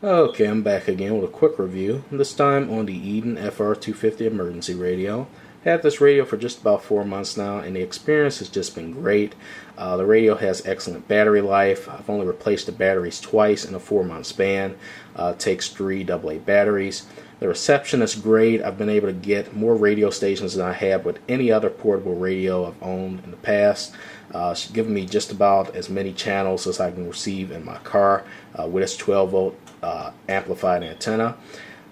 Okay, I'm back again with a quick review, this time on the Eton FR 250 emergency radio. Had this radio for just about 4 months now, and the experience has just been great. The radio has excellent battery life. I've only replaced the batteries twice in a 4-month span. It takes 3 AA batteries. The reception is great. I've been able to get more radio stations than I have with any other portable radio I've owned in the past. It's given me just about as many channels as I can receive in my car with its 12-volt amplified antenna.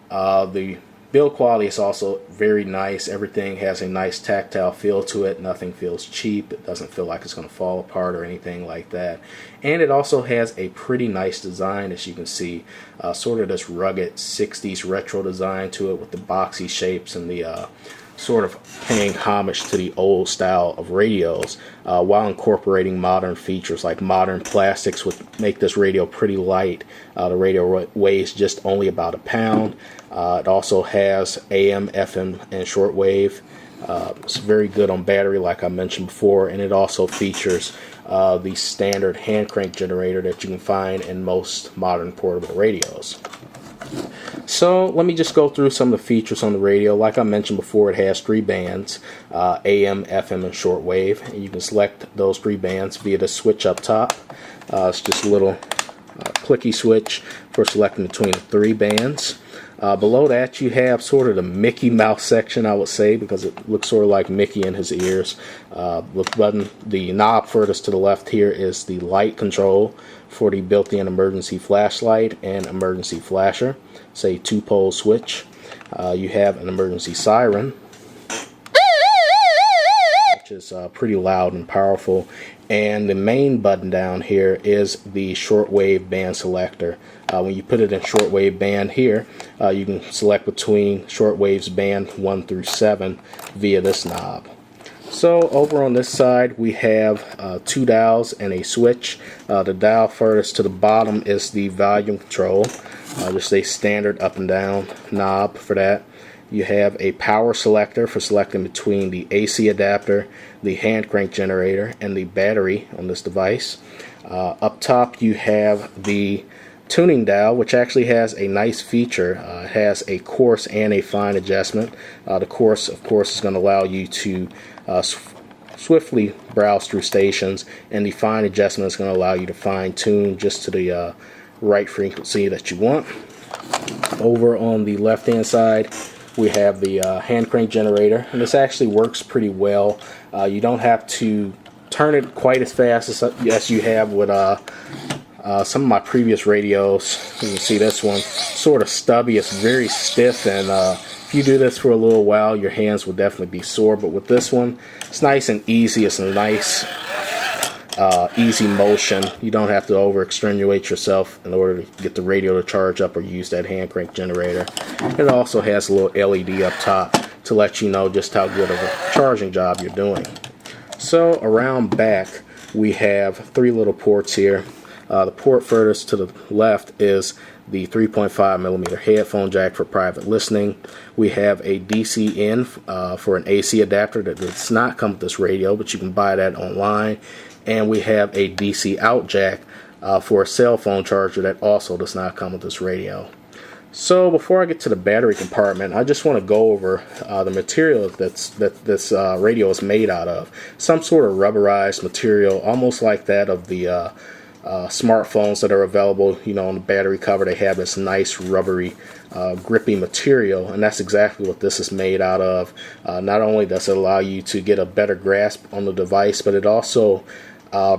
The build quality is also very nice. Everything has a nice tactile feel to it. Nothing feels cheap. It doesn't feel like it's going to fall apart or anything like that. And it also has a pretty nice design, as you can see. Sort of this rugged 60s retro design to it with the boxy shapes and the sort of paying homage to the old style of radios while incorporating modern features like modern plastics, which make this radio pretty light. The radio weighs just only about a pound. It also has AM, FM, and shortwave. It's very good on battery, like I mentioned before, and it also features the standard hand crank generator that you can find in most modern portable radios. So let me just go through some of the features on the radio. Like I mentioned before, it has 3 bands, AM, FM, and shortwave. And you can select those 3 bands via the switch up top. It's just a little clicky switch for selecting between the 3 bands. Below that you have sort of the Mickey Mouse section, I would say, because it looks sort of like Mickey in his ears. The knob furthest to the left here is the light control for the built-in emergency flashlight and emergency flasher. It's a 2-pole switch. You have an emergency siren, which is pretty loud and powerful. And the main button down here is the shortwave band selector. When you put it in shortwave band here, you can select between shortwave's band 1 through 7 via this knob. So over on this side we have 2 dials and a switch. The dial furthest to the bottom is the volume control. Just a standard up and down knob for that. You have a power selector for selecting between the AC adapter, the hand crank generator, and the battery on this device. Up top you have the tuning dial, which actually has a nice feature. It has a coarse and a fine adjustment. The coarse, of course, is going to allow you to swiftly browse through stations, and the fine adjustment is going to allow you to fine tune just to the right frequency that you want. Over on the left hand side we have the hand crank generator, and this actually works pretty well. You don't have to turn it quite as fast as you have with some of my previous radios. You can see this one sort of stubby. It's very stiff, and if you do this for a little while your hands will definitely be sore. But with this one, it's nice and easy. It's a nice easy motion. You don't have to over extenuate yourself in order to get the radio to charge up or use that hand crank generator. It also has a little LED up top to let you know just how good of a charging job you're doing. So around back we have 3 little ports here. The port furthest to the left is the 3.5mm headphone jack for private listening. We have a DC in for an AC adapter that does not come with this radio, but you can buy that online. And we have a DC out jack for a cell phone charger that also does not come with this radio. So before I get to the battery compartment, I just want to go over the material that this radio is made out of. Some sort of rubberized material, almost like that of the smartphones that are available. You know, on the battery cover they have this nice rubbery grippy material, and that's exactly what this is made out of. Not only does it allow you to get a better grasp on the device, but it also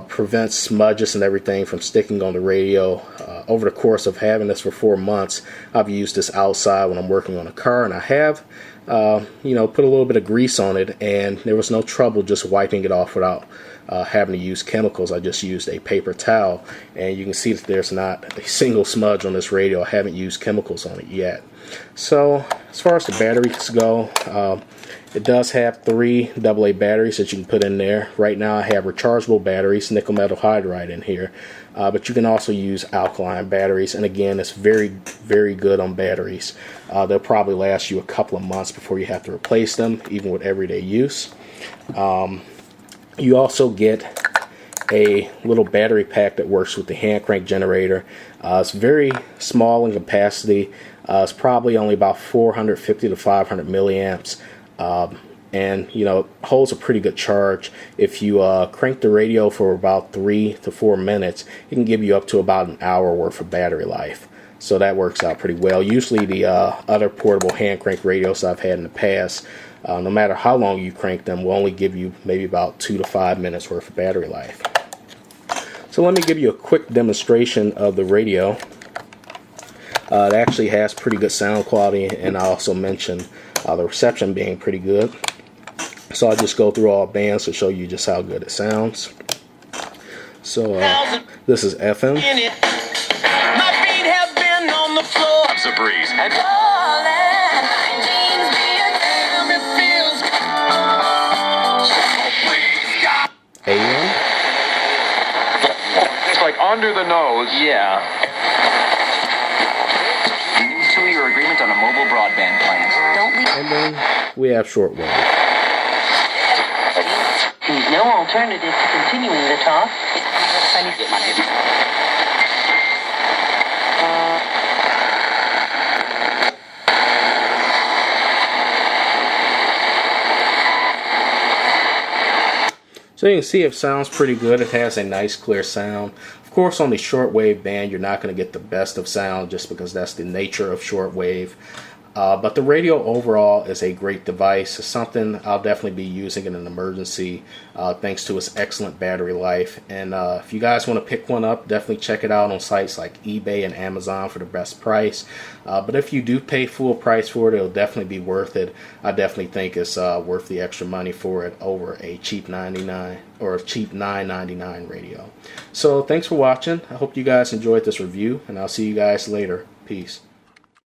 prevents smudges and everything from sticking on the radio. Over the course of having this for 4 months, I've used this outside when I'm working on a car, and I have put a little bit of grease on it, and there was no trouble just wiping it off without having to use chemicals. I just used a paper towel, and you can see that there's not a single smudge on this radio. I haven't used chemicals on it yet. So as far as the batteries go, it does have 3 AA batteries that you can put in there. Right now I have rechargeable batteries, nickel metal hydride in here, but you can also use alkaline batteries, and again, it's very, very good on batteries. They'll probably last you a couple of months before you have to replace them, even with everyday use. You also get a little battery pack that works with the hand crank generator. It's very small in capacity. It's probably only about 450 to 500 milliamps. And you know, holds a pretty good charge. If you crank the radio for about 3 to 4 minutes, it can give you up to about an hour worth of battery life. So that works out pretty well. Usually the other portable hand crank radios I've had in the past, no matter how long you crank them, will only give you maybe about 2 to 5 minutes worth of battery life. So let me give you a quick demonstration of the radio. It actually has pretty good sound quality, and I also mentioned the reception being pretty good. So I'll just go through all bands to show you just how good it sounds. So this is FM. My feet have been on the floor. It's a breeze. And AM. It's like under the nose. yeah. To your agreement on a mobile broadband plan. Don't leave. And then we have shortwave. No alternative to continuing the talk. I need to get my So you can see it sounds pretty good. It has a nice clear sound. Of course, on the shortwave band, you're not going to get the best of sound just because that's the nature of shortwave. But the radio overall is a great device. It's something I'll definitely be using in an emergency thanks to its excellent battery life. And if you guys want to pick one up, definitely check it out on sites like eBay and Amazon for the best price. But if you do pay full price for it, it'll definitely be worth it. I definitely think it's worth the extra money for it over a cheap $99 or a cheap $9.99 radio. So thanks for watching. I hope you guys enjoyed this review, and I'll see you guys later. Peace.